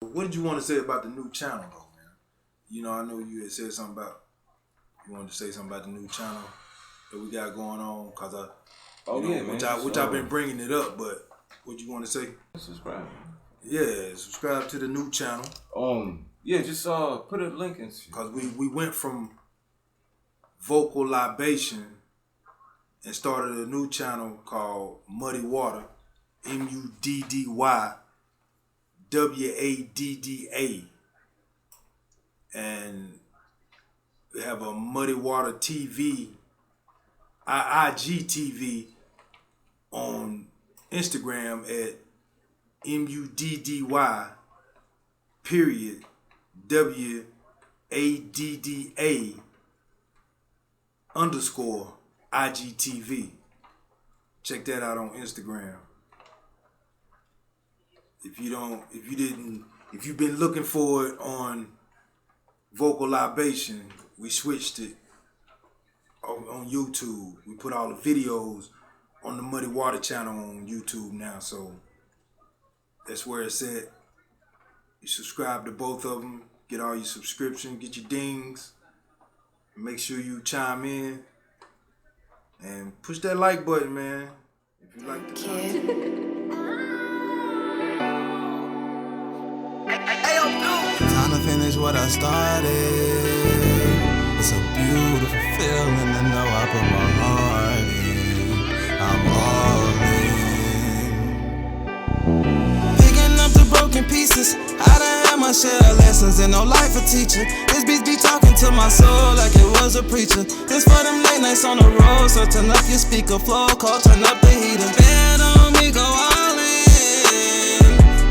What did you want to say about the new channel, though, man? You know, I know you had said something about, you wanted to say something about the new channel that we got going on, cause which I've been bringing it up, but what you want to say? Subscribe. Yeah, subscribe to the new channel. Yeah, just put a link in. Cause we went from vocal libation and started a new channel called Muddy Wadda, MUDDYWADDA, and we have a Muddy Wadda TV, IGTV on Instagram at MUDDY period WADDA underscore IGTV. Check that out on Instagram. If you've been looking for it on Vocal Libation, we switched it on YouTube. We put all the videos on the Muddy Wadda channel on YouTube now, so that's where it's at. You subscribe to both of them, get all your subscriptions, get your dings, make sure you chime in, and push that like button, man. If you like the content. Time to finish what I started. It's a beautiful feeling to know I put my heart in. I'm all in. Picking up the broken pieces. I done had my share of lessons and no life a teacher. This beat be talking to my soul like it was a preacher. This for them late nights on the road, so turn up your speaker flow, call, turn up the heater. Bet on me, go all in.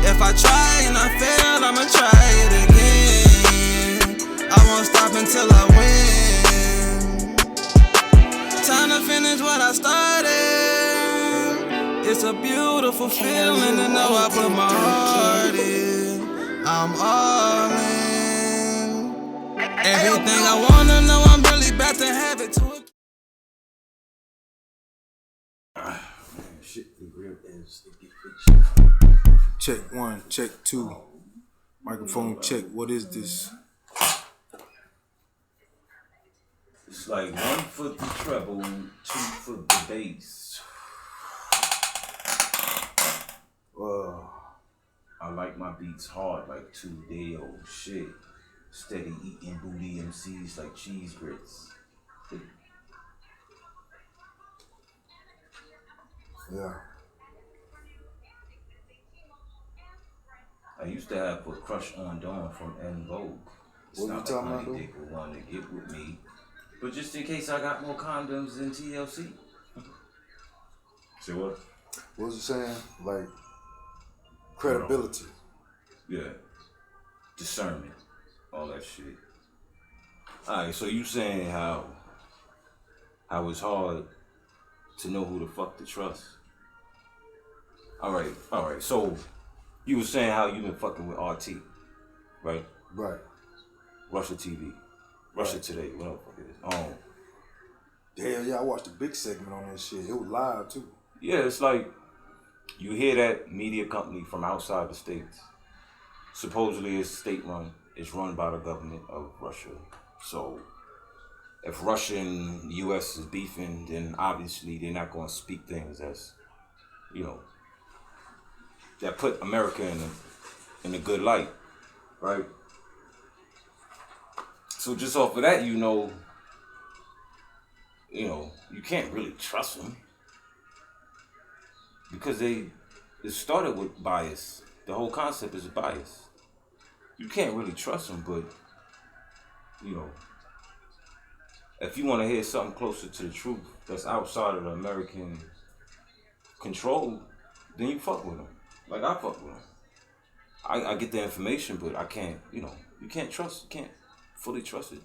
If I try and I fail, I'ma try it again. I won't stop until I win. Time to finish what I started. It's a beautiful feeling to know I put my heart in. I'm all in. Everything I wanna know, I'm really about to have it to it. Shit, the real is Check 1, check 2. Microphone check. What is this? It's like 1 foot the treble, 2 foot the bass. I like my beats hard like 2-day-old shit. Steady eating booty MCs like cheese grits. Yeah. I used to have a crush on Dawn from En Vogue. It's What you not talking like about, Honey Dick would want to get with me. But just in case I got more condoms than TLC. Say what? What was you saying? Like, credibility. Yeah. Discernment. All that shit. Alright, so you saying how it's hard to know who the fuck to trust. Alright. So you were saying how you been fucking with RT, right? Right. Russia TV. Russia Today, whatever the fuck it is. Hell yeah, I watched a big segment on that shit. It was live too. Yeah, it's like you hear that media company from outside the States. Supposedly it's state run. It's run by the government of Russia. So if Russia and the US is beefing, then obviously they're not going to speak things that's, that put America in a good light, right? So just off of that, you can't really trust them because it started with bias. The whole concept is bias. You can't really trust them, but if you want to hear something closer to the truth that's outside of the American control, then you fuck with them. Like I fuck with them. I get the information, but I can't, you can't fully trust it.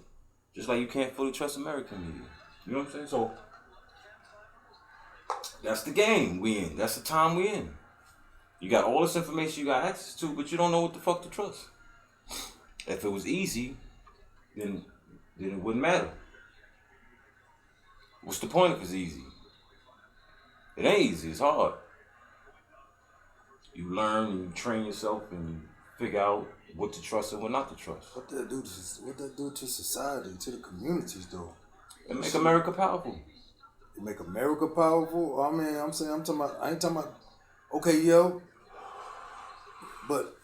Just like you can't fully trust American media. You know what I'm saying? So that's the game we in. That's the time we in. You got all this information you got access to, but you don't know what the fuck to trust. If it was easy, then it wouldn't matter. What's the point if it's easy? It ain't easy, it's hard. You learn and you train yourself and you figure out what to trust and what not to trust. What that do to society, to the communities though? And make America powerful. It make America powerful. I mean, I'm talking about. I ain't talking about. Okay, yo. But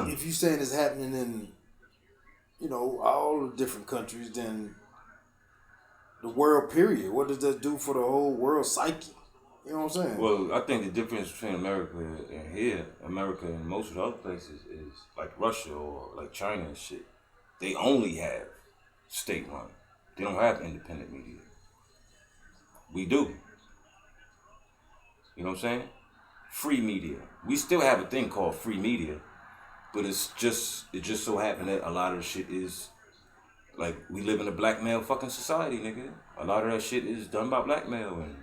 if you saying it's happening in, all the different countries, then the world period. What does that do for the whole world psyche? You know what I'm saying? Well, I think the difference between America and here, America and most of the other places is like Russia or like China and shit. They only have state run. They don't have independent media. We do. You know what I'm saying? Free media. We still have a thing called free media, but it just so happened that a lot of the shit is like we live in a black male fucking society, nigga. A lot of that shit is done by black male and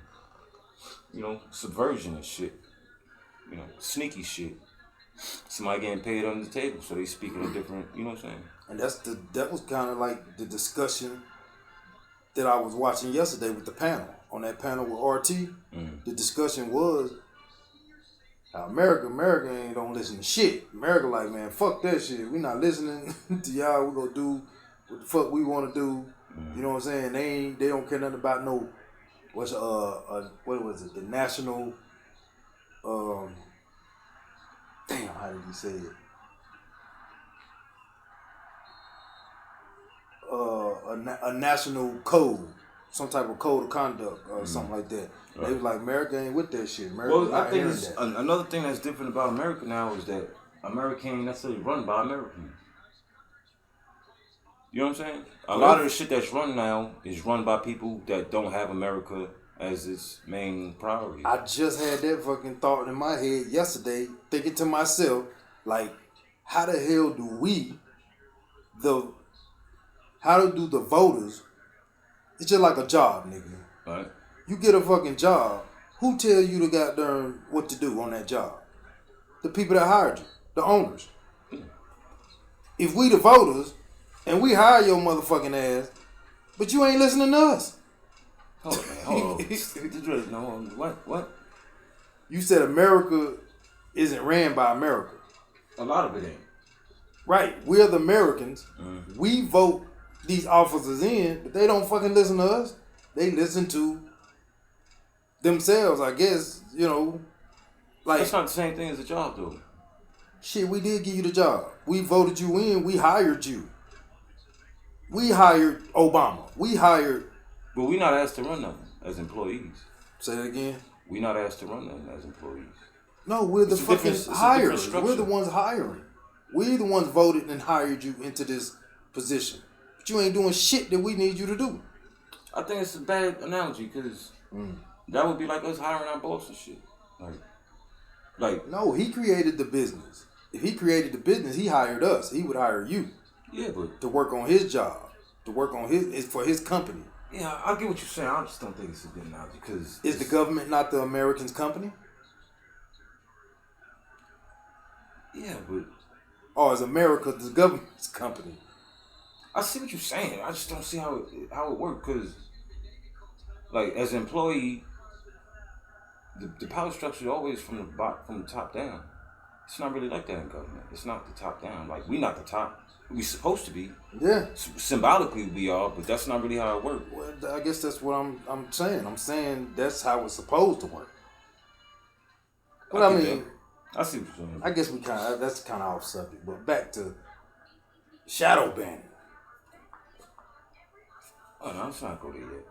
subversion and shit. Sneaky shit. Somebody getting paid under the table, so they speaking a different, you know what I'm saying? And that was kind of like the discussion that I was watching yesterday with the panel. On that panel with RT, the discussion was how America ain't don't listen to shit. America like, man, fuck that shit. We not listening to y'all. We gonna do what the fuck we want to do. You know what I'm saying? They don't care nothing about no what was it? The national damn, how did he say it? A national code, some type of code of conduct or something like that. Right. They was like, America ain't with that shit. America I think another thing that's different about America now is that America ain't necessarily run by Americans. You know what I'm saying? A lot of the shit that's run now is run by people that don't have America as its main priority. I just had that fucking thought in my head yesterday, thinking to myself, like, how the hell do the voters? It's just like a job, nigga. Right. You get a fucking job. Who tell you to goddamn what to do on that job? The people that hired you, the owners. If we the voters and we hire your motherfucking ass, but you ain't listening to us. Hold on. What? You said America isn't ran by America. A lot of it ain't. Right. We're the Americans. Mm-hmm. We vote these officers in, but they don't fucking listen to us. They listen to themselves, I guess, like. That's not the same thing as a job, though. Shit, we did give you the job. We voted you in. We hired you. We hired Obama. But we not asked to run nothing as employees. Say that again? We not asked to run nothing as employees. No, we're the fucking hirers. We're the ones hiring. We're the ones voted and hired you into this position. But you ain't doing shit that we need you to do. I think it's a bad analogy because that would be like us hiring our boss and shit. Like, no, he created the business. If he created the business, he hired us. He would hire you. Yeah, but to work on his job, to work on for his company. Yeah, I get what you're saying. I just don't think it's a good analogy because is the government not the Americans' company? Yeah, but or is America the government's company? I see what you're saying. I just don't see how it works because, like, as an employee, the power structure is always from the top down. It's not really like that in government. It's not the top down. Like, we not the top. We supposed to be. Yeah. Symbolically we are, but that's not really how it works. Well, I guess that's what I'm saying. I'm saying that's how it's supposed to work. But I mean, I see what you're saying. I guess that's kind of off subject. But back to shadow banning. Oh no, I'm trying to go there yet.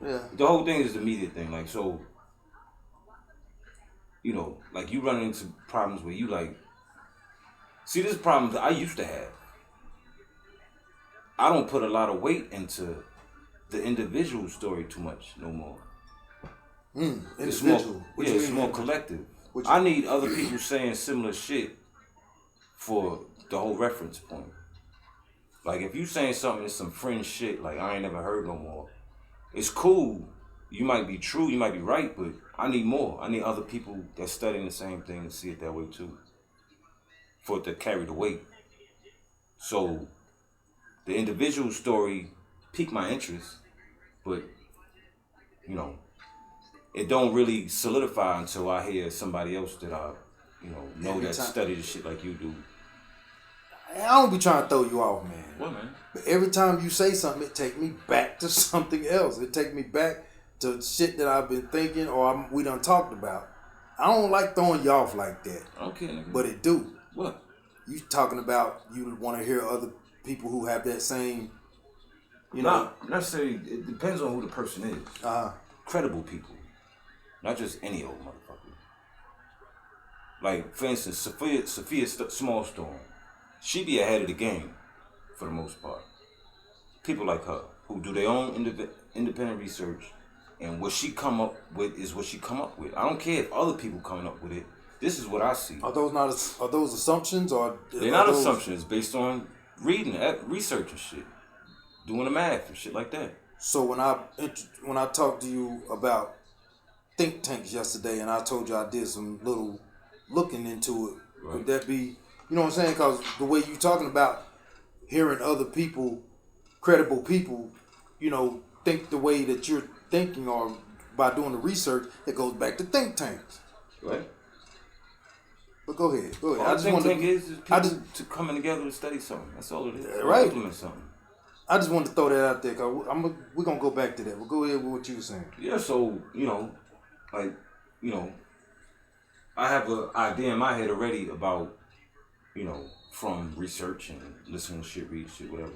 Yeah. The whole thing is the media thing. Like, so, like you run into problems where you like. See, this problem that I used to have. I don't put a lot of weight into the individual story too much no more. Individual. It's more collective. I need other people saying similar shit for the whole reference point. Like, if you saying something that's some fringe shit, like I ain't never heard no more, it's cool. You might be true, you might be right, but I need more. I need other people that's studying the same thing and see it that way too, for it to carry the weight. So, the individual story piqued my interest, but, it don't really solidify until I hear somebody else that I that study the shit like you do. I don't be trying to throw you off, man. What, man? But every time you say something, it take me back to something else. It take me back to shit that I've been thinking or we done talked about. I don't like throwing you off like that. Okay, nigga. But it do. What? You talking about you want to hear other people who have that same, Not necessarily. It depends on who the person is. Credible people. Not just any old motherfucker. Like, for instance, Sophia Smallstorm. She be ahead of the game, for the most part. People like her, who do their own independent research, and what she come up with is what she come up with. I don't care if other people coming up with it. This is what I see. Are those assumptions or? They're not assumptions. Based on reading, research and shit, doing the math and shit like that. So when I talked to you about think tanks yesterday, and I told you I did some little looking into it, right. Would that be, you know what I'm saying? Because the way you talking about hearing other people, credible people, think the way that you're thinking, or by doing the research, that goes back to think tanks. Right. But go ahead. All I think tank is people to coming together to study something. That's all it is. Right. Implement something. I just wanted to throw that out there because we're going to go back to that. But go ahead with what you were saying. Yeah, so, I have an idea in my head already about, from research and listening to shit, read shit, whatever,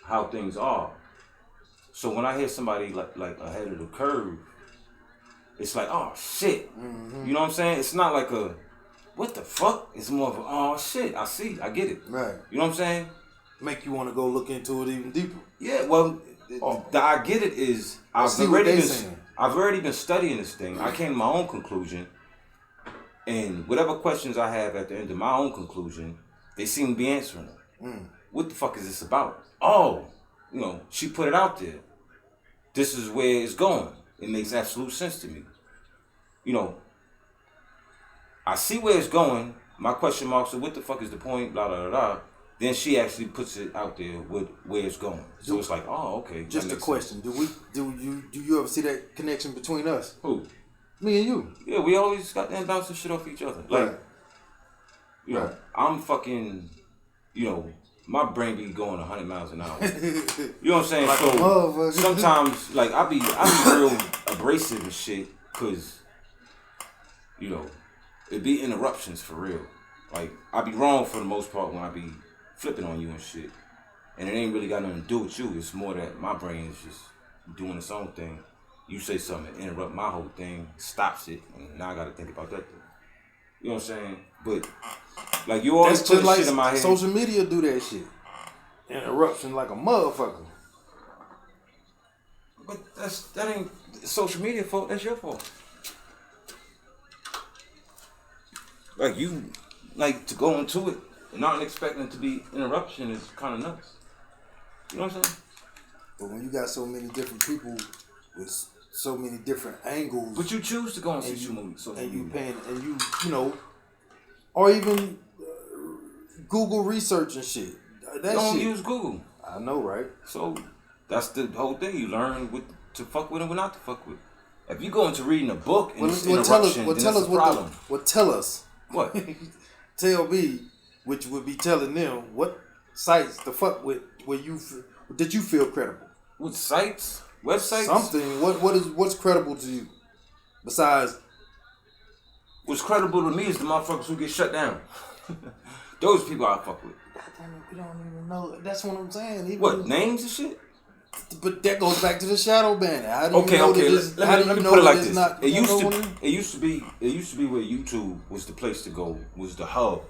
how things are. So when I hear somebody like ahead of the curve, it's like, oh, shit. Mm-hmm. You know what I'm saying? It's not like a, what the fuck? It's more of a, oh, shit, I see, I get it. Right. You know what I'm saying? Make you want to go look into it even deeper. Yeah, well, the I get it is I've already been studying this thing. I came to my own conclusion, and whatever questions I have at the end of my own conclusion, they seem to be answering them. What the fuck is this about? Oh, she put it out there. This is where it's going. It makes absolute sense to me. I see where it's going. My question marks are, what the fuck is the point? Blah, blah, blah, blah. Then she actually puts it out there with where it's going. So it's like, oh, okay. Just a question. Sense. Do you ever see that connection between us? Who? Me and you. Yeah, we always got them bouncing shit off each other. Like, right. I'm fucking, my brain be going 100 miles an hour. You know what I'm saying? Like so sometimes, like, I be real abrasive and shit, cause, it be interruptions for real. Like, I be wrong for the most part when I be flipping on you and shit. And it ain't really got nothing to do with you. It's more that my brain is just doing its own thing. You say something, interrupt my whole thing, stops it, and now I gotta think about that thing. You know what I'm saying? But, like, you always put like shit in my head. Social media do that shit. Interruption like a motherfucker. But that ain't social media fault, that's your fault. Like, you, to go into it and not expecting it to be interruption is kind of nuts. You know what I'm saying? But when you got so many different people with so many different angles. But you choose to go and see you movies. And you paying, and you or even Google research and shit. That you don't shit. use Google. I know, right? So that's the whole thing. You learn what to fuck with and what not to fuck with. If you go into reading a book and it's interruption, then that's a problem. Tell us. What? Tell me, which would be telling them what sites to fuck with where did you feel credible? What sites? Websites? Something. What's credible to you? Besides, what's credible to me is the motherfuckers who get shut down. Those people I fuck with. We don't even know. That's what I'm saying. Even what, names and shit? But that goes back to the shadow ban. How do you okay. Let me put it like this. It used to be where YouTube was the place to go, was the hub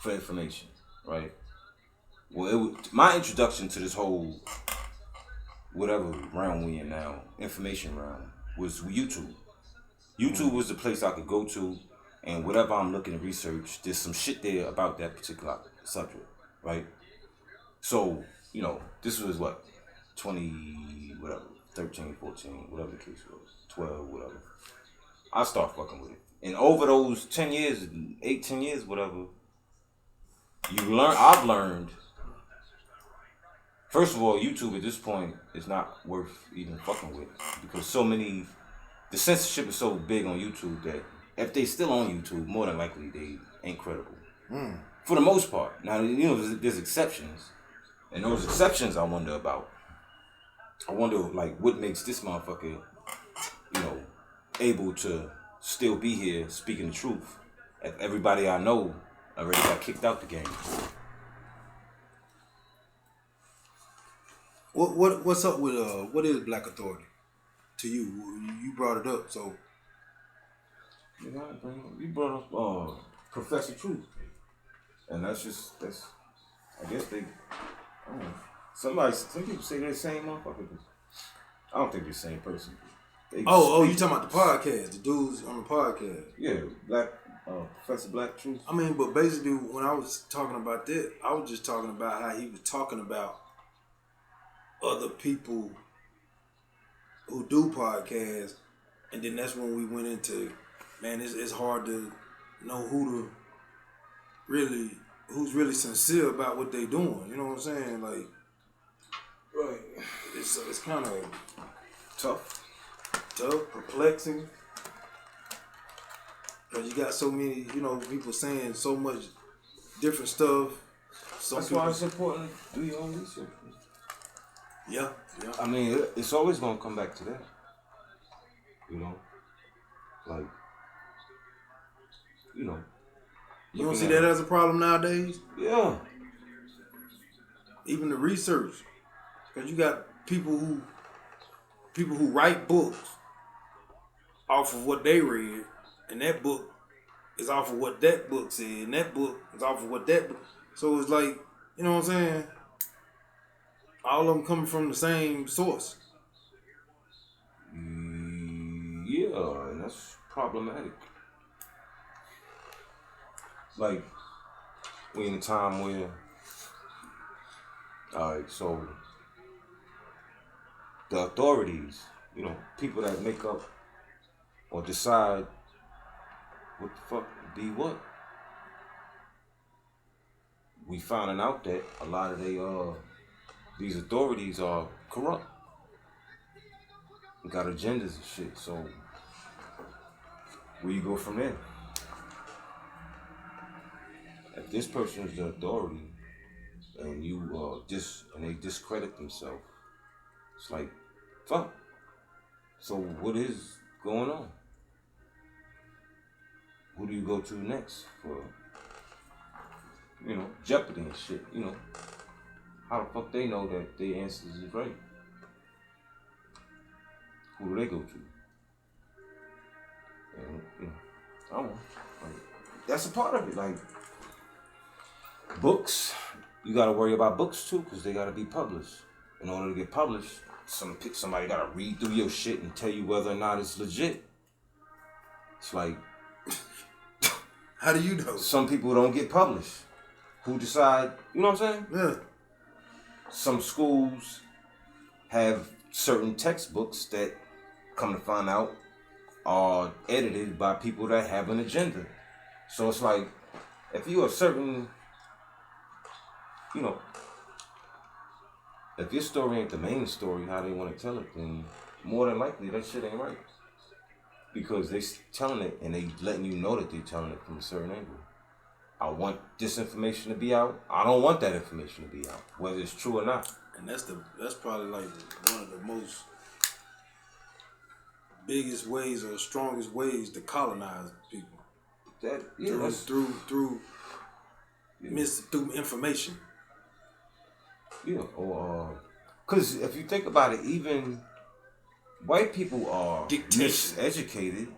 for information, right? Well, my introduction to this whole whatever realm we in now, information realm, was YouTube. YouTube was the place I could go to, and whatever I'm looking to research, there's some shit there about that particular subject, right? So, this was what? 13, 14, whatever the case was, 12, whatever. I start fucking with it. And over those 10 years, 10 years, whatever, I've learned, first of all, YouTube at this point is not worth even fucking with. Because the censorship is so big on YouTube that if they still on YouTube, more than likely they ain't credible. For the most part. Now, there's exceptions. And those exceptions I wonder about. I wonder, like, what makes this motherfucker, able to still be here speaking the truth. If everybody I know already got kicked out the game. What's up with what is Black Authority to you? You brought it up, so you brought up Professor Truth, and that's I guess they, I don't know. Some people say they're the same motherfucker. I don't think they're the same person. You talking about the podcast, the dudes on the podcast? Yeah, Professor Black Truth. I mean, but basically, when I was talking about that, I was just talking about how he was talking about other people who do podcasts, and then that's when we went into, man, it's hard to know who's really sincere about what they doing. You know what I'm saying? Like, right? It's kind of tough, perplexing, because you got so many, people saying so much different stuff. That's why it's important to do your own research. Yeah. I mean, it's always gonna come back to that. Like, You don't see that as a problem nowadays? Yeah. Even the research, because you got people who write books off of what they read, and that book is off of what that book said, and that book is off of what that book. So it's like, you know what I'm saying? All of them coming from the same source. Yeah, and that's problematic. Like, we in a time where, so the authorities, people that make up or decide what the fuck be what. We finding out that a lot of these authorities are corrupt. We got agendas and shit, so where you go from there? If this person is the authority and they discredit themselves, it's like, fuck. So what is going on? Who do you go to next for, Jeopardy and shit, How the fuck they know that their answers is right? Who do they go to? And, I don't know. Like, that's a part of it. Like, books, you gotta worry about books too, because they gotta be published. In order to get published, somebody gotta read through your shit and tell you whether or not it's legit. It's like, how do you know? Some people don't get published. Who decide, you know what I'm saying? Yeah. Some schools have certain textbooks that, come to find out, are edited by people that have an agenda. So it's like, if you're a certain, if your story ain't the main story, how they want to tell it, then more than likely that shit ain't right. Because they telling it and they letting you know that they're telling it from a certain angle. I want this information to be out. I don't want that information to be out, whether it's true or not. And that's probably like one of the most biggest ways or strongest ways to colonize people. Through information. Yeah, or because if you think about it, even white people are miseducated.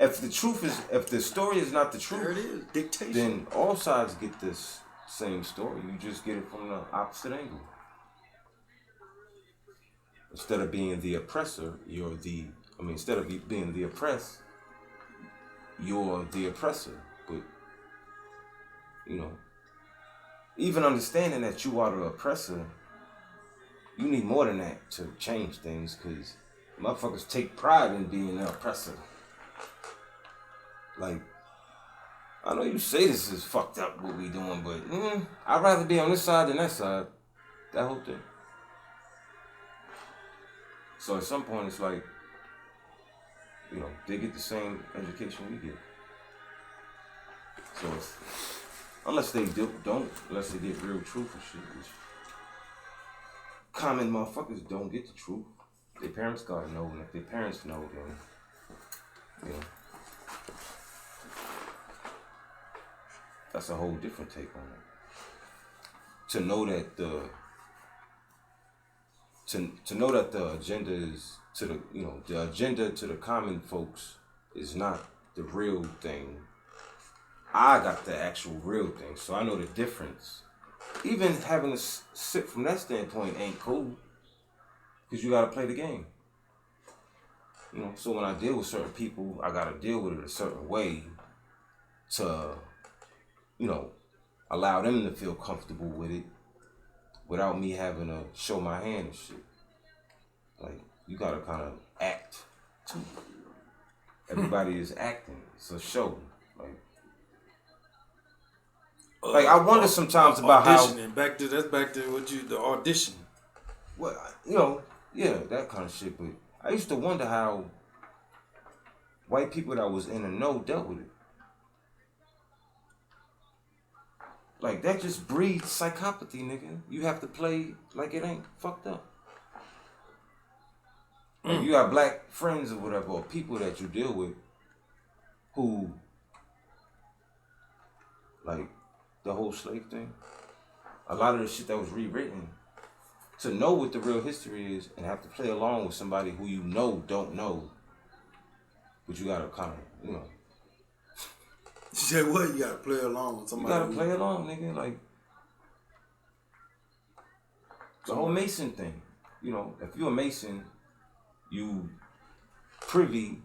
If the story is not the truth, there it is. Dictation. Then all sides get this same story. You just get it from the opposite angle. Instead of being the oppressor, instead of being the oppressed, you're the oppressor. But, even understanding that you are the oppressor, you need more than that to change things, because motherfuckers take pride in being the oppressor. Like, I know you say this is fucked up what we doing, but I'd rather be on this side than that side. That whole thing. So at some point it's like, they get the same education we get. So unless they unless they get real truth and shit, which common motherfuckers don't get the truth. Their parents gotta know, and if their parents know, then you know that's a whole different take on it. To know that the agenda is the agenda to the common folks is not the real thing. I got the actual real thing, so I know the difference. Even having to sit from that standpoint ain't cool, because you gotta play the game. You know, so when I deal with certain people, I gotta deal with it a certain way to, allow them to feel comfortable with it without me having to show my hand and shit. Like, you gotta kind of act too. Everybody is acting. It's a show. Like I wonder sometimes about auditioning. That's back to the audition. Well, yeah, that kind of shit. But I used to wonder how white people that was in the know dealt with it. Like that just breeds psychopathy, nigga. You have to play like it ain't fucked up. Like you got black friends or whatever, or people that you deal with who, like, the whole slave thing, a lot of the shit that was rewritten, to know what the real history is and have to play along with somebody who you know don't know, but you gotta kind of, You said what? You gotta play along with somebody. You gotta play along, nigga. Like, the whole Mason thing. If you're a Mason, you privy,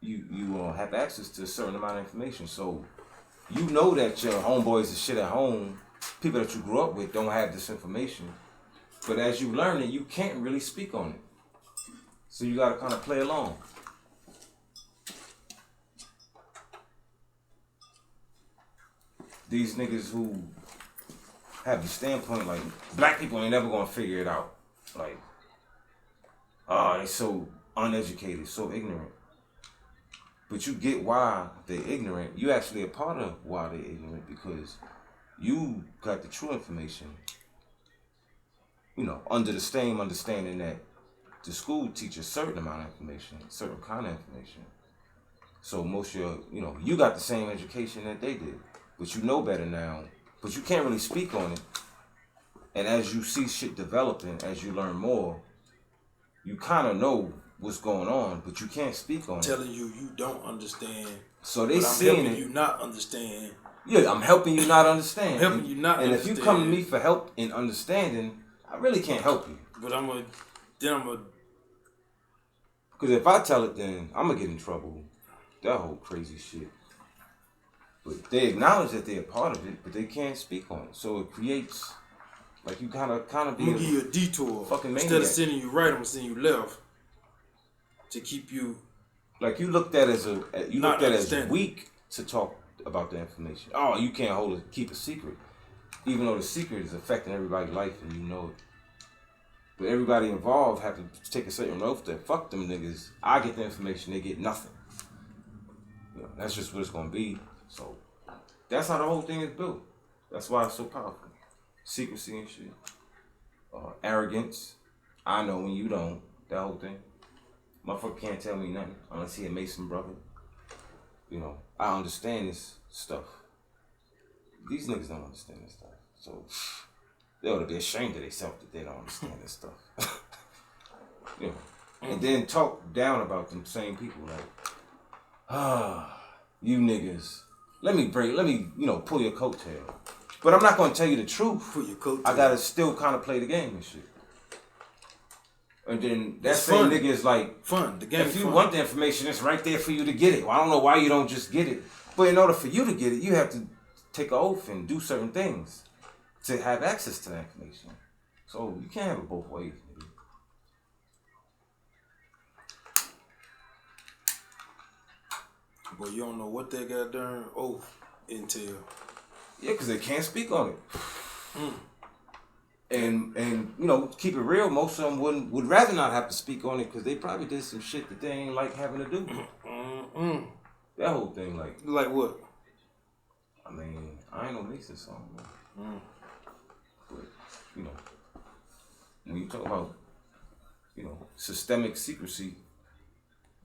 you have access to a certain amount of information. So, you know that your homeboys and shit at home, people that you grew up with, don't have this information. But as you learn it, you can't really speak on it. So you gotta kind of play along. These niggas who have the standpoint like black people ain't never gonna figure it out. Like, they so uneducated, so ignorant. But you get why they're ignorant. You actually a part of why they're ignorant, because you got the true information. Under the same understanding that the school teaches a certain amount of information, certain kind of information. So most of you got the same education that they did, but you know better now. But you can't really speak on it. And as you see shit developing, as you learn more, you kind of know what's going on, but you can't speak on it. Telling you don't understand. So they seeing it. I'm helping you not understand. Yeah, I'm helping you not understand. I'm helping you not and understand. And if you come to me for help in understanding, I really can't help you. But I'm a. Because if I tell it, then I'm gonna get in trouble. That whole crazy shit. But they acknowledge that they're a part of it, but they can't speak on it. So it creates, like, you kind of be. I'm gonna give you a detour. Fucking maniac. Instead of sending you right, I'm gonna send you left. To keep you. Like, you looked at as weak to talk about the information. Oh, you can't keep a secret. Even though the secret is affecting everybody's life and you know it. But everybody involved have to take a certain oath that fuck them niggas. I get the information, they get nothing. That's just what it's gonna be. So that's how the whole thing is built. That's why it's so powerful. Secrecy and shit. Arrogance. I know when you don't. That whole thing. Motherfucker can't tell me nothing unless he a Mason brother. I understand this stuff. These niggas don't understand this stuff. So they ought to be ashamed of themselves that they don't understand this stuff. And then talk down about them same people like, you niggas. Let me pull your coattail. But I'm not gonna tell you the truth. Pull your coattail. I gotta still kind of play the game and shit. And then that same nigga is like, fun. The game. If you want the information, it's right there for you to get it. Well, I don't know why you don't just get it. But in order for you to get it, you have to take an oath and do certain things to have access to that information. So you can't have it both ways, nigga. But you don't know what that goddamn oath entail. Yeah, because they can't speak on it. And keep it real, most of them would rather not have to speak on it because they probably did some shit that they ain't like having to do. That whole thing, like what? I mean, I ain't no racist, so I don't know. But, you know, when you talk about, you know, systemic secrecy,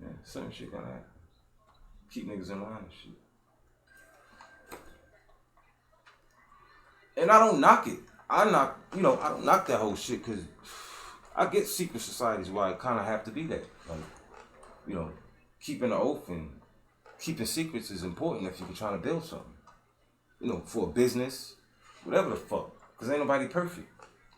yeah, certain shit gonna happen. Keep niggas in line and shit. And I don't knock it. I don't knock that whole shit because I get secret societies where I kind of have to be that. Like, you know, keeping the oath and keeping secrets is important if you're trying to build something. You know, for a business, whatever the fuck. Because ain't nobody perfect.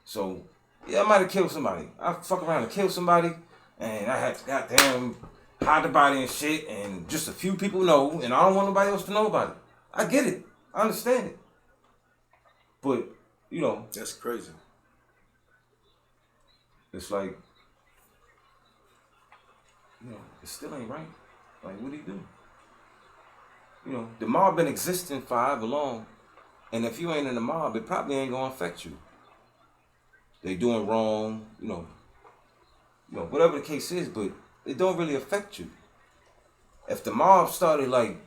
So, yeah, I might have killed somebody. I fuck around and kill somebody, and I had to goddamn hide the body and shit, and just a few people know, and I don't want nobody else to know about it. I get it. I understand it. But, you know. That's crazy. It's like, you know, it still ain't right. Like, what do you do? You know, the mob been existing for however long, and if you ain't in the mob, it probably ain't gonna affect you. They doing wrong, you know, whatever the case is, but it don't really affect you. If the mob started like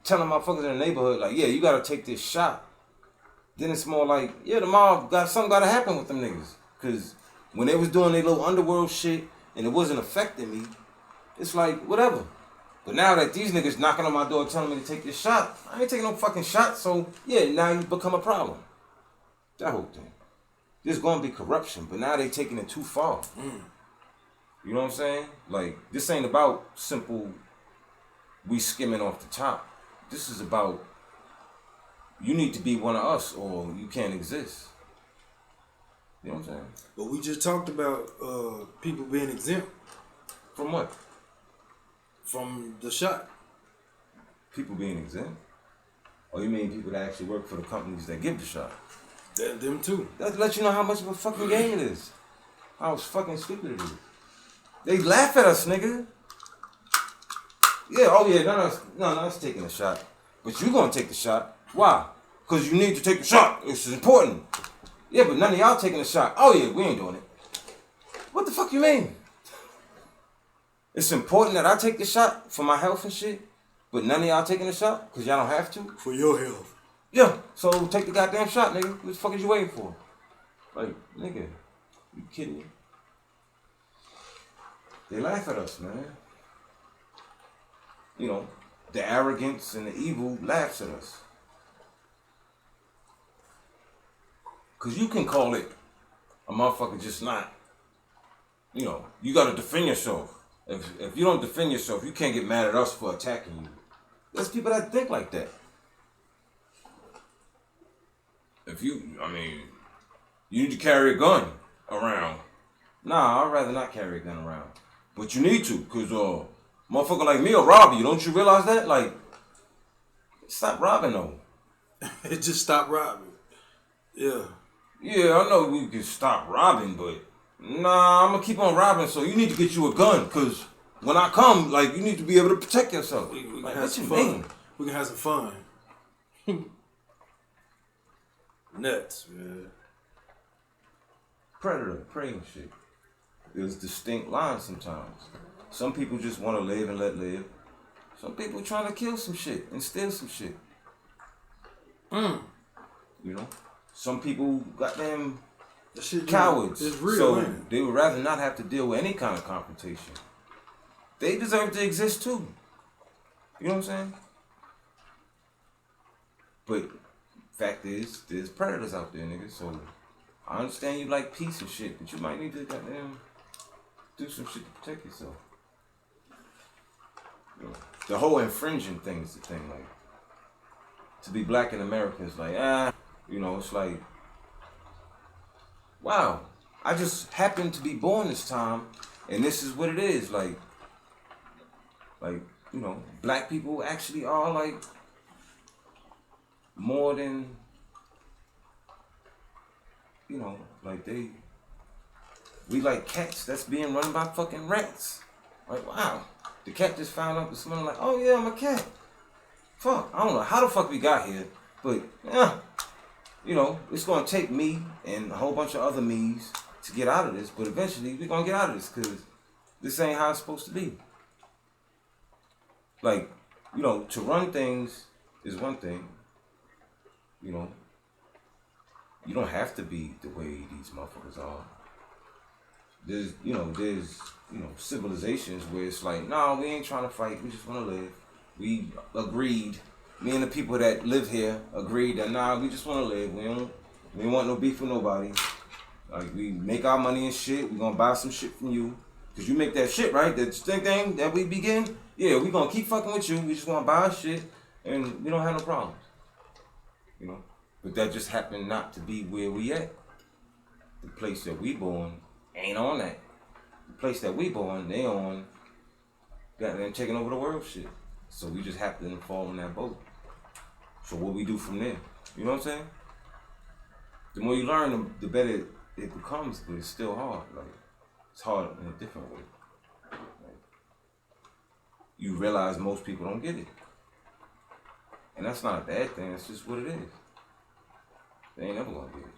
telling motherfuckers in the neighborhood, like, yeah, you gotta take this shot, then it's more like, yeah, the mob something gotta happen with them niggas. Cause when they was doing their little underworld shit and it wasn't affecting me, it's like, whatever. But now that these niggas knocking on my door telling me to take this shot, I ain't taking no fucking shot, so yeah, now you become a problem. That whole thing. There's gonna be corruption, but now they taking it too far. You know what I'm saying? Like, this ain't about simple, we skimming off the top. This is about, you need to be one of us or you can't exist. You know what I'm saying? But we just talked about people being exempt. From what? From the shot. People being exempt? Or you mean people that actually work for the companies that give the shot? Them too. That let you know how much of a fucking game it is. How fucking stupid it is. They laugh at us, nigga. Yeah, oh yeah, none of us taking a shot. But you gonna take the shot. Why? Because you need to take the shot. It's important. Yeah, but none of y'all taking a shot. Oh yeah, we ain't doing it. What the fuck you mean? It's important that I take the shot for my health and shit, but none of y'all taking the shot because y'all don't have to? For your health. Yeah, so take the goddamn shot, nigga. What the fuck is you waiting for? Like, nigga, you kidding me? They laugh at us, man. You know, the arrogance and the evil laughs at us. Because you can call it a motherfucker just not. You know, you got to defend yourself. If you don't defend yourself, you can't get mad at us for attacking you. There's people that think like that. You need to carry a gun around. Nah, I'd rather not carry a gun around. But you need to, because motherfucker like me will rob you. Don't you realize that? Like, stop robbing though. It just stopped robbing. Yeah. Yeah, I know we can stop robbing, but nah, I'm going to keep on robbing, so you need to get you a gun, because when I come, like, you need to be able to protect yourself. We can like, have what some you fun. mean? We can have some fun. Nuts, man. Predator, prey and shit. There's distinct lines sometimes. Some people just want to live and let live. Some people trying to kill some shit and steal some shit. You know? Some people goddamn That shit cowards. It's real, so man. they would rather not have to deal with any kind of confrontation. They deserve to exist too. You know what I'm saying? But fact is, there's predators out there, nigga. So I understand you like peace and shit, but you might need to goddamn do some shit to protect yourself. You know, the whole infringing thing is the thing. Like, to be black in America is like, you know, it's like, wow, I just happened to be born this time, and this is what it is. Like, you know, black people actually are like more than, you know, like we like cats that's being run by fucking rats. Like, wow, the cat just found out this morning, like, oh yeah, I'm a cat. Fuck, I don't know how the fuck we got here, but yeah, you know, it's gonna take me and a whole bunch of other me's to get out of this, but eventually we're gonna get out of this, because this ain't how it's supposed to be. Like, you know, to run things is one thing, You know, you don't have to be the way these motherfuckers are. There's civilizations where it's like, no, we ain't trying to fight. We just want to live. We agreed. Me and the people that live here agreed that, nah, we just want to live. We don't want no beef with nobody. Like, we make our money and shit. We gonna buy some shit from you. Cause you make that shit, right? That thing that we begin, yeah, we gonna keep fucking with you. We just gonna buy our shit and we don't have no problems. You know? But that just happened not to be where we at. The place that we born ain't on that. The place that we born, they on got them taking over the world shit. So we just happen to fall in that boat. So what we do from there? You know what I'm saying? The more you learn, the better it becomes, but it's still hard. Like, it's hard in a different way. Like, you realize most people don't get it. And that's not a bad thing, it's just what it is. They ain't never gonna get it.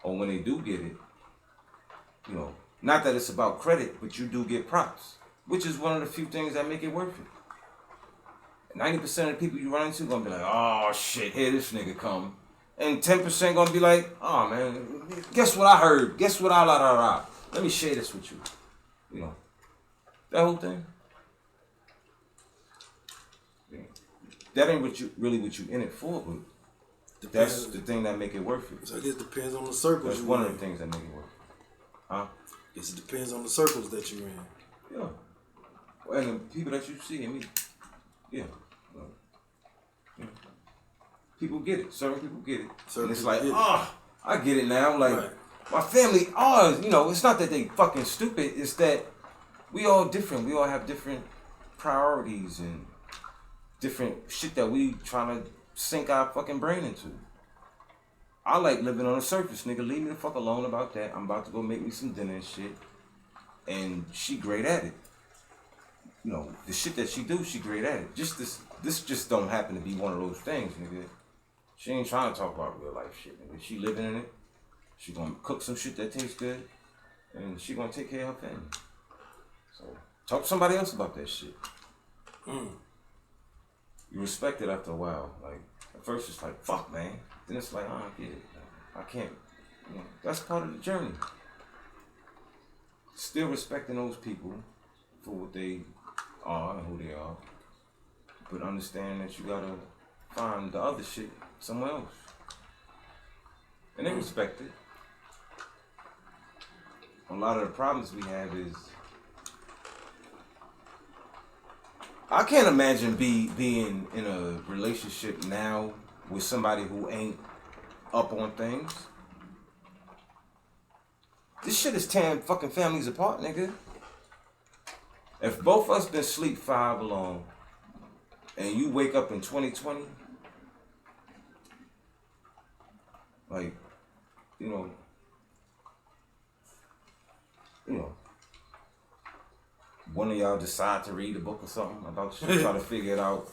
Or when they do get it, you know, not that it's about credit, but you do get props, which is one of the few things that make it worth it. 90% of the people you run into gonna be like, oh shit, here this nigga come. And 10% gonna be like, oh man, guess what I heard? Guess what I la. Let me share this with you. You know, that whole thing. Yeah. That ain't what you in it for, but that's the thing that make it worth it. So I guess it depends on the circles. That's one of the things that make it worth it. Huh? Guess it depends on the circles that you're in. Yeah. Well, and the people that you see and meet. Yeah. People get it. Certain people get it. And it's like, I get it now. Like, right. My family, you know, it's not that they fucking stupid. It's that we all different. We all have different priorities and different shit that we trying to sink our fucking brain into. I like living on the surface, nigga. Leave me the fuck alone about that. I'm about to go make me some dinner and shit. And she great at it. You know, the shit that she do, she great at it. Just this just don't happen to be one of those things, nigga. She ain't trying to talk about real life shit, nigga. She living in it. She gonna cook some shit that tastes good. And she gonna take care of her family. So, talk to somebody else about that shit. You respect it after a while. Like, at first it's like, fuck, man. Then it's like, I get it. I can't, you know, that's part of the journey. Still respecting those people for what they are and who they are. But understand that you gotta find the other shit somewhere else. And they respect it. A lot of the problems we have is, I can't imagine being in a relationship now with somebody who ain't up on things. This shit is tearing fucking families apart, nigga. If both of us been asleep 5 along, and you wake up in 2020, like, you know, one of y'all decide to read a book or something about shit, try to figure it out,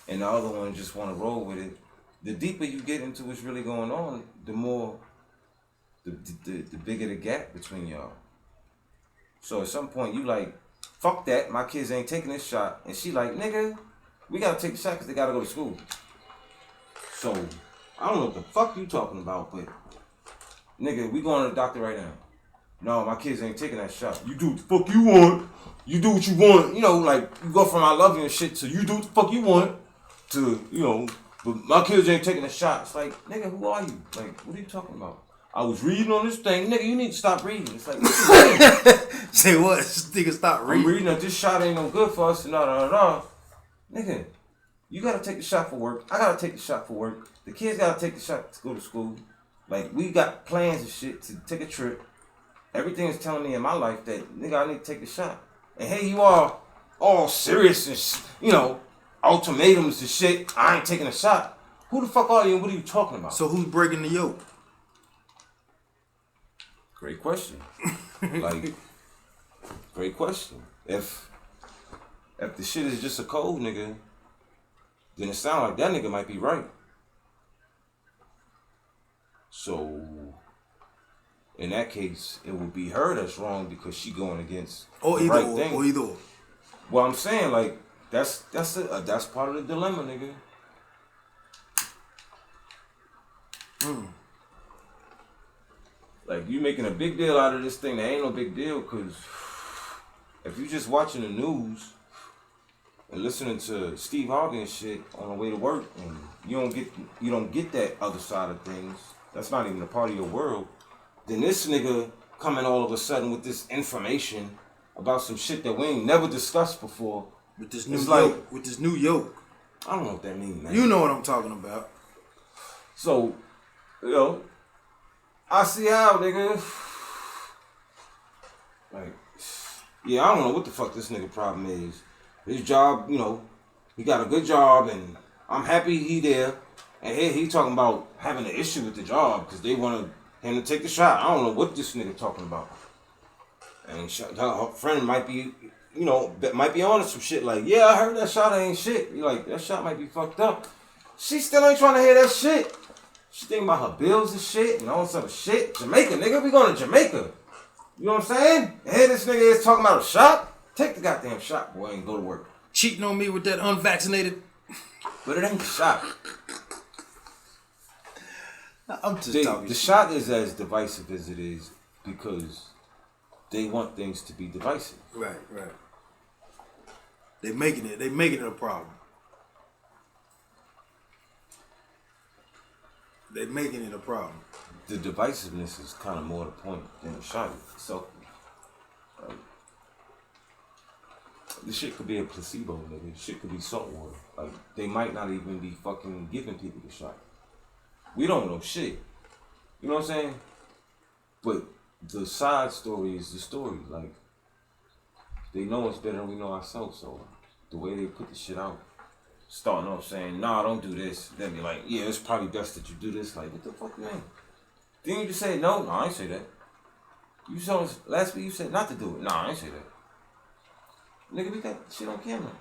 and the other one just want to roll with it. The deeper you get into what's really going on, the more, the bigger the gap between y'all. So at some point you like, fuck that, my kids ain't taking this shot, and she like, nigga, we gotta take the shot because they gotta go to school. So I don't know what the fuck you talking about, but nigga, we going to the doctor right now. No, my kids ain't taking that shot. You do what the fuck you want. You do what you want. You know, like, you go from I love you and shit to you do what the fuck you want to, you know, but my kids ain't taking a shot. It's like, nigga, who are you? Like, what are you talking about? I was reading on this thing. Nigga, you need to stop reading. It's like, what you reading? Say what? This nigga stop reading. I'm reading that this shot ain't no good for us and da. Nigga, you gotta take the shot for work. I gotta take the shot for work. The kids gotta take the shot to go to school. Like, we got plans and shit to take a trip. Everything is telling me in my life that, nigga, I need to take the shot. And here you are, all serious and, you know, ultimatums and shit. I ain't taking a shot. Who the fuck are you and what are you talking about? So who's breaking the yoke? Great question. Like, great question. If the shit is just a code, nigga, then it sounds like that nigga might be right. So, in that case, it would be her that's wrong because she going against the right thing. Or either. Well, I'm saying, like, that's part of the dilemma, nigga. Like, you making a big deal out of this thing that ain't no big deal, because if you just watching the news and listening to Steve Harvey and shit on the way to work, and you don't get that other side of things, that's not even a part of your world, then this nigga coming all of a sudden with this information about some shit that we ain't never discussed before. With this new yoke. With this new yoke. I don't know what that means, man. You know what I'm talking about. So, I see how, nigga. Like, yeah, I don't know what the fuck this nigga problem is. His job, he got a good job, and I'm happy he there. And he talking about having an issue with the job because they want him to take the shot. I don't know what this nigga talking about. And her friend might be, might be on some shit like, yeah, I heard that shot ain't shit. You like, that shot might be fucked up. She still ain't trying to hear that shit. She thinking about her bills and shit and all this other shit. Jamaica, nigga, we going to Jamaica. You know what I'm saying? And here this nigga is talking about a shot. Take the goddamn shot, boy, and go to work. Cheating on me with that unvaccinated. But it ain't the shot. I'm just talking. The shot is as divisive as it is because they want things to be divisive. Right. They making it a problem. They making it a problem. The divisiveness is kind of more the point than the shot itself. This shit could be a placebo, nigga. This shit could be salt water. Like, they might not even be fucking giving people the shot. We don't know shit. You know what I'm saying? But the side story is the story. Like, they know us better than we know ourselves. So the way they put the shit out, starting off saying, nah, don't do this. Then be like, yeah, it's probably best that you do this. Like, what the fuck you mean? Didn't you just say no? No, I ain't say that. You saw us last week, you said not to do it. No, I ain't say that. Nigga, we got shit on camera.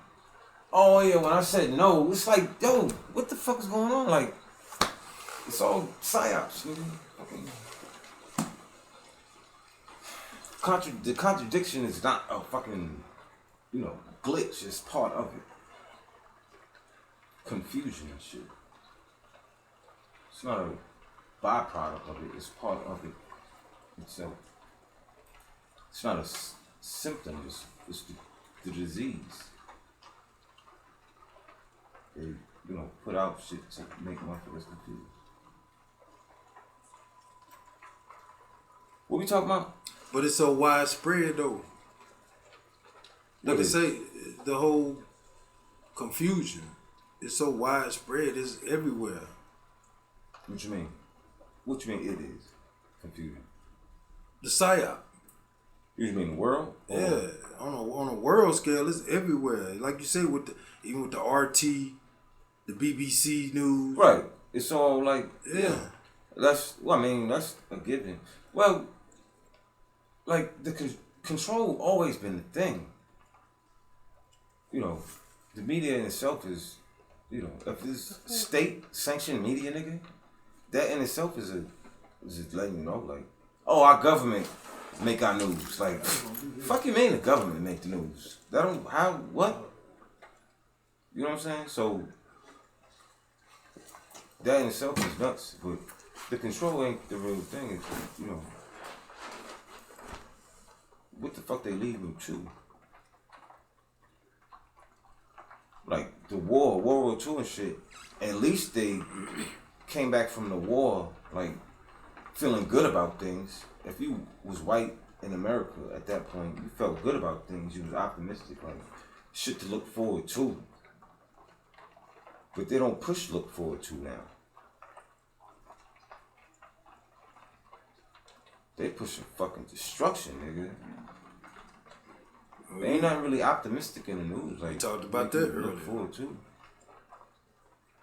Oh yeah, when I said no, it's like, yo, what the fuck is going on? Like, it's all psyops, nigga. The contradiction is not a fucking, glitch. It's part of it. Confusion and shit. It's not a byproduct of it. It's part of it itself. It's not a symptom. It's the disease. They, put out shit to make motherfuckers confused. What we talking about? But it's so widespread though. Like I say, the whole confusion is so widespread. It's everywhere. What you mean? What you mean it is confusion? The psyop. You mean the world? Yeah, on a world scale, it's everywhere. Like you say, even with the RT, the BBC News. Right. It's all like yeah. That's a given. Well, like the control always been the thing. The media in itself is, if it's state sanctioned media, nigga, that in itself is just letting you know, like, oh, our government make our news. Like, fuck you mean the government make the news? What? You know what I'm saying? So, that in itself is nuts, but the control ain't the real thing. It's, what the fuck they lead them to? Like, the World War II and shit, at least they came back from the war, like, feeling good about things. If you was white in America at that point, you felt good about things. You was optimistic, like shit to look forward to. But they don't push look forward to now. They pushing fucking destruction, nigga. They ain't nothing really optimistic in the news. Like, we talked about that earlier. Look forward to.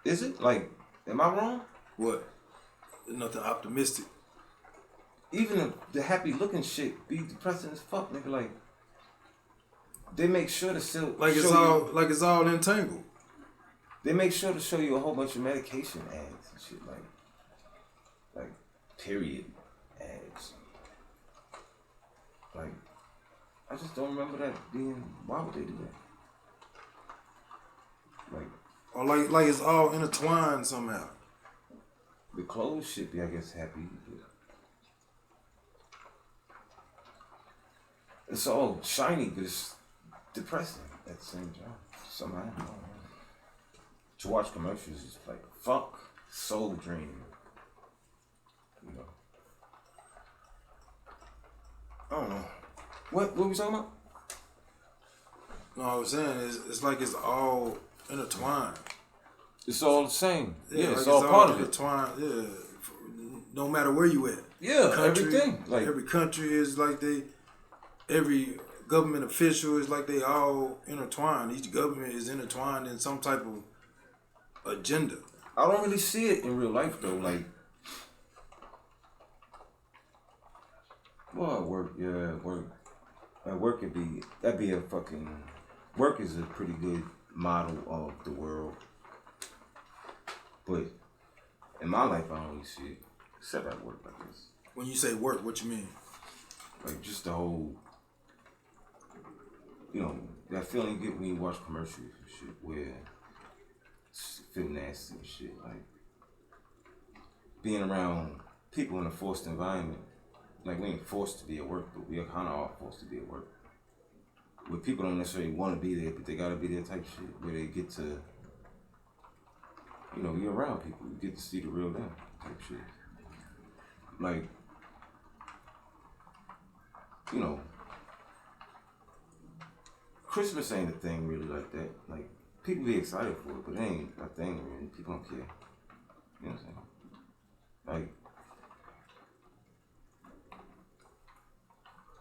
Is it? Like, am I wrong? What? There's nothing optimistic. Even the happy looking shit be depressing as fuck, nigga. Like, they make sure to still it's all entangled. They make sure to show you a whole bunch of medication ads and shit, like period ads. Like, I just don't remember that being. Why would they do that? Like, or like it's all intertwined somehow. The clothes should be, I guess, happy. But it's all shiny, but it's depressing at the same time. Somehow, I don't know. To watch commercials is like fuck, soul draining. You know. I don't know. What we talking about? No, I was saying it's like it's all intertwined. It's all the same. Yeah, like it's all part of it. Intertwined. Yeah, no matter where you at. Yeah, everything. Like every country is like every government official is like they all intertwined. Each government is intertwined in some type of agenda. I don't really see it in real life though. Like, well, work that'd be a fucking work is a pretty good model of the world. But in my life, I don't really see it except at work like this. When you say work, what you mean? Like just the whole, that feeling you get when you watch commercials and shit where it's feel nasty and shit. Like being around people in a forced environment. Like we ain't forced to be at work, but we are kind of all forced to be at work. Where people don't necessarily want to be there, but they gotta be there type shit. Where they get to, you're around people. You get to see the real them type shit. Like, Christmas ain't a thing really like that. Like, people be excited for it, but it ain't a thing really. People don't care. You know what I'm saying? Like,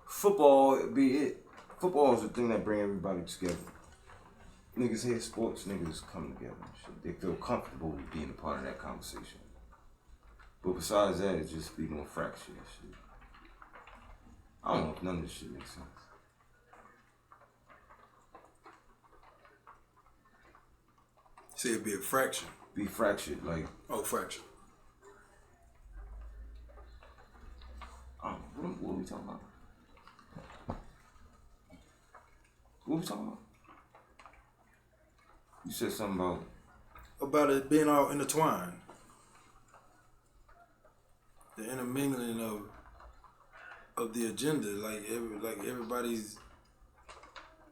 football be it. Football is the thing that bring everybody together. Niggas hate sports, niggas come together and shit. They feel comfortable with being a part of that conversation. But besides that, it just be more fractured and shit. I don't know if none of this shit makes sense. Say it'd be a fraction. Be fractured, like. Oh, fractured. What are we talking about? What are we talking about? You said something about it being all intertwined. The intermingling of the agenda,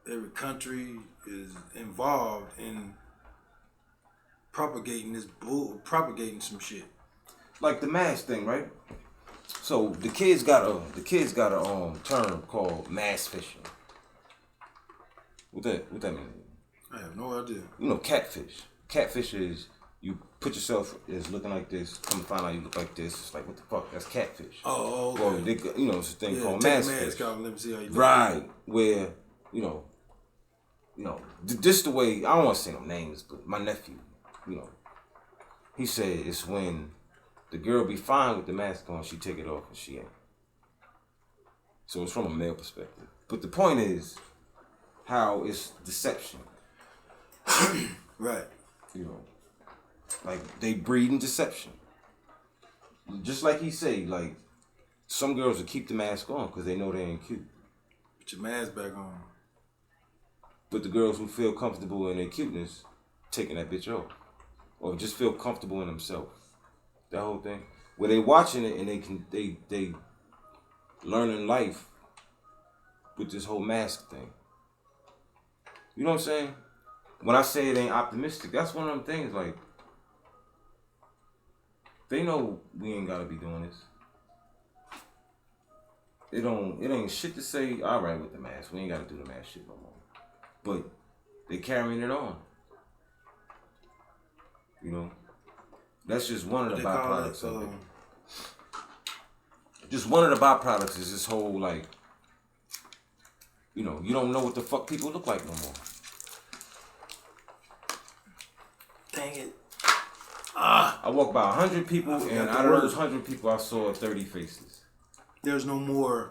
every country is involved in propagating some shit. Like the mask thing, right? So the kids got a term called mass fishing. What that mean? I have no idea. Catfish. Catfish is you put yourself as looking like this, come to find out you look like this. It's like, what the fuck? That's catfish. Oh, okay. Or it's a thing called mass fish. Let me see how you look. Right, where this the way. I don't want to say no names, but my nephew, he said it's when the girl be fine with the mask on, she take it off and she ain't. So it's from a male perspective. But the point is how it's deception. Right. Like they breed in deception. Just like he say, like some girls will keep the mask on because they know they ain't cute. Put your mask back on. But the girls who feel comfortable in their cuteness, taking that bitch off, or just feel comfortable in themselves. That whole thing, where they watching it and they learning life with this whole mask thing. You know what I'm saying? When I say it ain't optimistic, that's one of them things. Like they know we ain't gotta be doing this. It ain't shit to say. All right with the mask, we ain't gotta do the mask shit no more. But they carrying it on. That's just one of the byproducts of it. Just one of the byproducts is this whole like, you don't know what the fuck people look like no more. Dang it. I walked by 100 people, and out of those 100 people, I saw 30 faces. There's no more,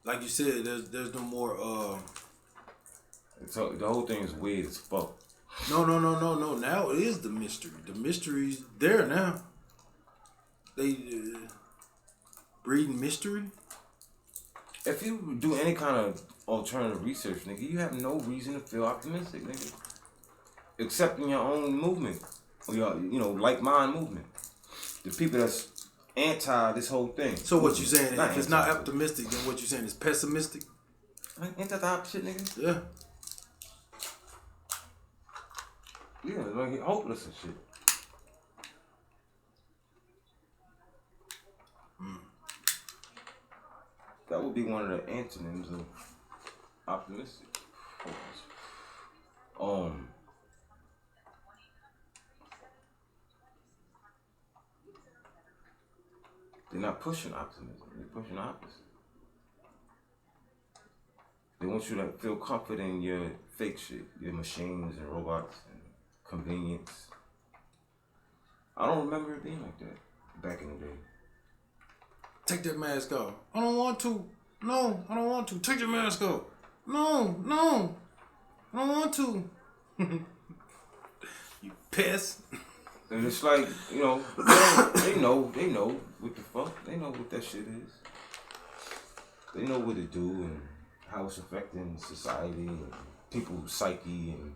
like you said, there's no more, So the whole thing is weird as fuck. No. Now it is the mystery. The mystery's there now. They breeding mystery. If you do any kind of alternative research, nigga, you have no reason to feel optimistic, nigga. Except in your own movement. Or your, like mind movement. the people that's anti this whole thing. So what you saying? If it's not anti. optimistic, then what you saying is pessimistic? Ain't that the opposite, nigga? Yeah. Yeah, like hopeless and shit. That would be one of the antonyms of optimistic. They're not pushing optimism. They're pushing the opposite. They want you to feel comfort in your fake shit, your machines and robots and convenience. I don't remember it being like that back in the day. Take that mask off. I don't want to. No, I don't want to. Take your mask off. No, I don't want to. You piss. And it's like, they know what the fuck. They know what that shit is. They know what it do and how it's affecting society and people's psyche and,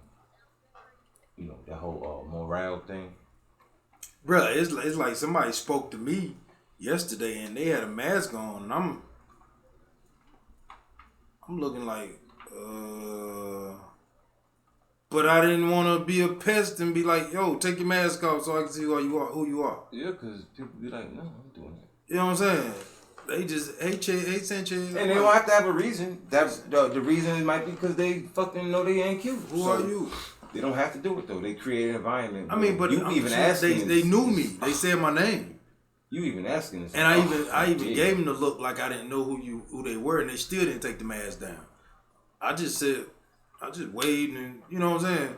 that whole morale thing. Bruh, it's like somebody spoke to me yesterday and they had a mask on and I'm looking like, but I didn't want to be a pest and be like, yo, take your mask off so I can see who you are. Yeah, because people be like, no, I'm doing it. You know what I'm saying? They just hate sent you. And they don't have to have a reason. The reason might be because they fucking know they ain't cute. Who are you? They don't have to do it though. They create an environment. I mean, but you even asking. They knew me. They said my name. You even asking this. And I even gave them the look like I didn't know who they were, and they still didn't take the mask down. I just waved and you know what I'm saying,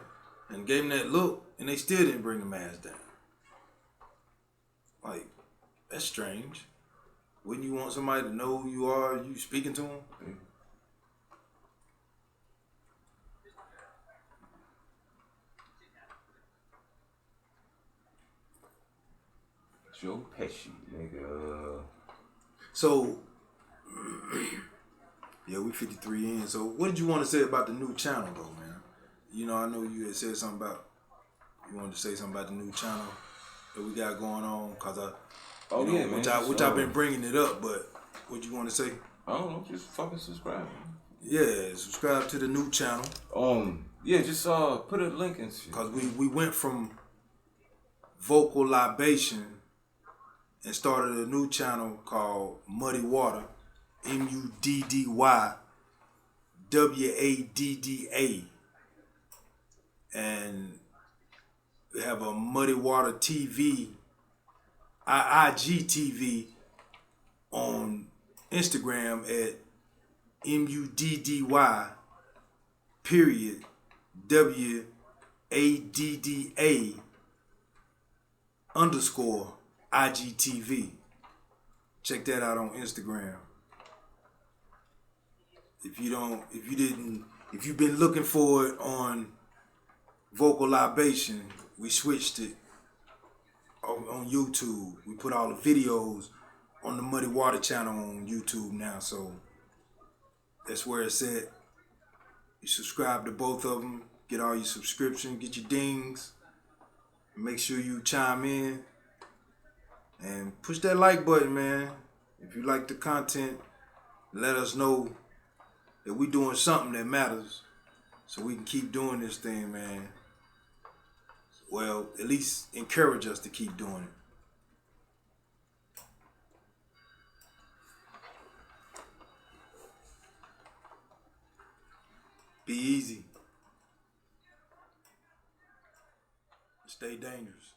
and gave them that look, and they still didn't bring the mask down. Like, that's strange. Wouldn't you want somebody to know who you are? You speaking to them? Yeah. Joe Pesci, nigga. So, yeah, we 53 in. So, what did you want to say about the new channel, though, man? I know you had said something about, you wanted to say something about the new channel that we got going on, cause which I've been bringing it up, but what you want to say? I don't know, just fucking subscribe. Yeah, subscribe to the new channel. Yeah, just put a link in shit. Cause we went from vocal libation and started a new channel called Muddy Wadda, MUDDY WADDA, and we have a Muddy Wadda TV, IGTV on Instagram at MUDDY period WADDA underscore IGTV. Check that out on Instagram. If you've been looking for it on Vocal Libation, we switched it on YouTube. We put all the videos on the Muddy Wadda channel on YouTube now, so that's where it's at. You subscribe to both of them, get all your subscriptions, get your dings, make sure you chime in, and push that like button, man. If you like the content, let us know that we doing something that matters so we can keep doing this thing, man. Well, at least encourage us to keep doing it. Be easy. Stay dangerous.